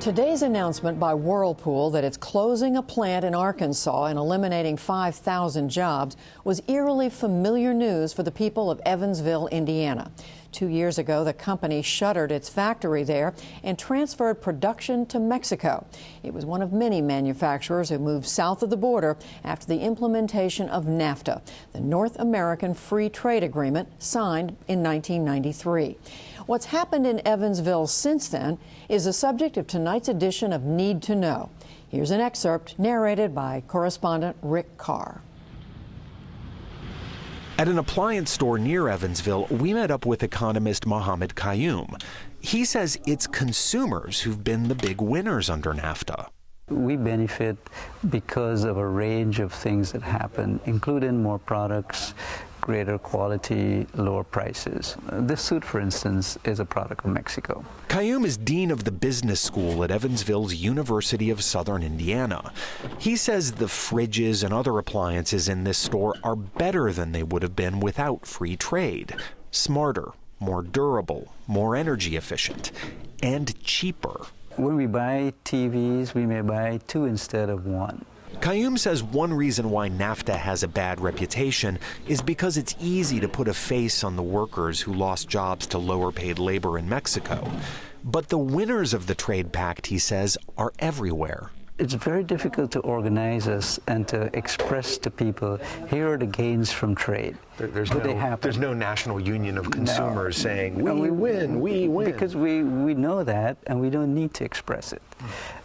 Today's announcement by Whirlpool that it's closing a plant in Arkansas and eliminating 5,000 jobs was eerily familiar news for the people of Evansville, Indiana. 2 years ago, the company shuttered its factory there and transferred production to Mexico. It was one of many manufacturers who moved south of the border after the implementation of NAFTA, the North American Free Trade Agreement signed in 1993. What's happened in Evansville since then is the subject of tonight's edition of Need to Know. Here's an excerpt narrated by correspondent Rick Carr. At an appliance store near Evansville, we met up with economist Mohammed Qayyum. He says it's consumers who've been the big winners under NAFTA. We benefit because of a range of things that happen, including more products, greater quality, lower prices. This suit, for instance, is a product of Mexico. Qayyum is dean of the business school at Evansville's University of Southern Indiana. He says the fridges and other appliances in this store are better than they would have been without free trade. Smarter, more durable, more energy efficient, and cheaper. When we buy TVs, we may buy two instead of one. Qayyum says one reason why NAFTA has a bad reputation is because it's easy to put a face on the workers who lost jobs to lower-paid labor in Mexico. But the winners of the trade pact, he says, are everywhere. It's very difficult to organize us and to express to people, here are the gains from trade. There's no national union of consumers saying, we win. Because we know that, and we don't need to express it.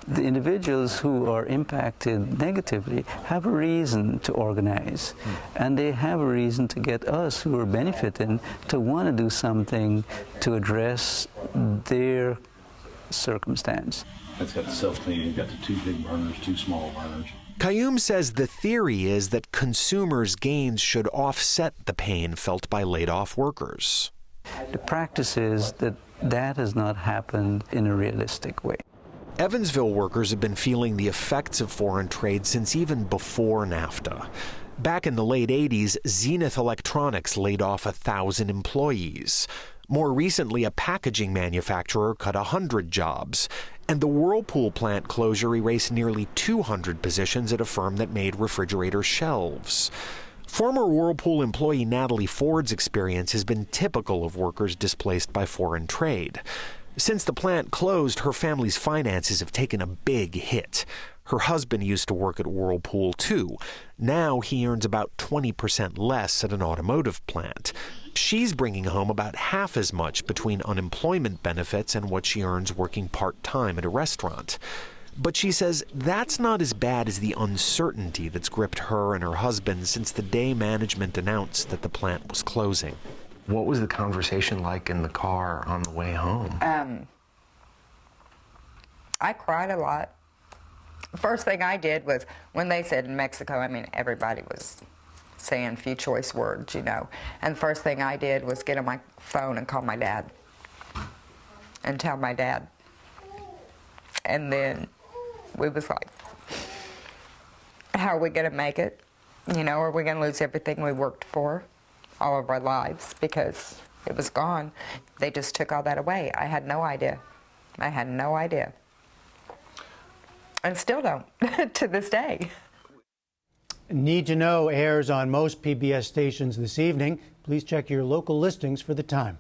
The individuals who are impacted negatively have a reason to organize, and they have a reason to get us who are benefiting to want to do something to address their circumstance. It's got self-cleaning, you've got the two big burners, two small burners. Qayyum says the theory is that consumers' gains should offset the pain felt by laid-off workers. The practice is that that has not happened in a realistic way. Evansville workers have been feeling the effects of foreign trade since even before NAFTA. Back in the late 80s, Zenith Electronics laid off 1,000 employees. More recently, a packaging manufacturer cut 100 jobs. And the Whirlpool plant closure erased nearly 200 positions at a firm that made refrigerator shelves. Former Whirlpool employee Natalie Ford's experience has been typical of workers displaced by foreign trade. Since the plant closed, her family's finances have taken a big hit. Her husband used to work at Whirlpool, too. Now he earns about 20% less at an automotive plant. She's bringing home about half as much between unemployment benefits and what she earns working part-time at a restaurant. But she says that's not as bad as the uncertainty that's gripped her and her husband since the day management announced that the plant was closing. What was the conversation like in the car on the way home? I cried a lot. First thing I did was, when they said in Mexico, I mean, everybody was saying a few choice words, you know. And the first thing I did was get on my phone and call my dad and tell my dad. And then we was like, how are we going to make it? You know, are we going to lose everything we worked for all of our lives because it was gone? They just took all that away. I had no idea. I had no idea. And still don't, to this day. Need to Know airs on most PBS stations this evening. Please check your local listings for the time.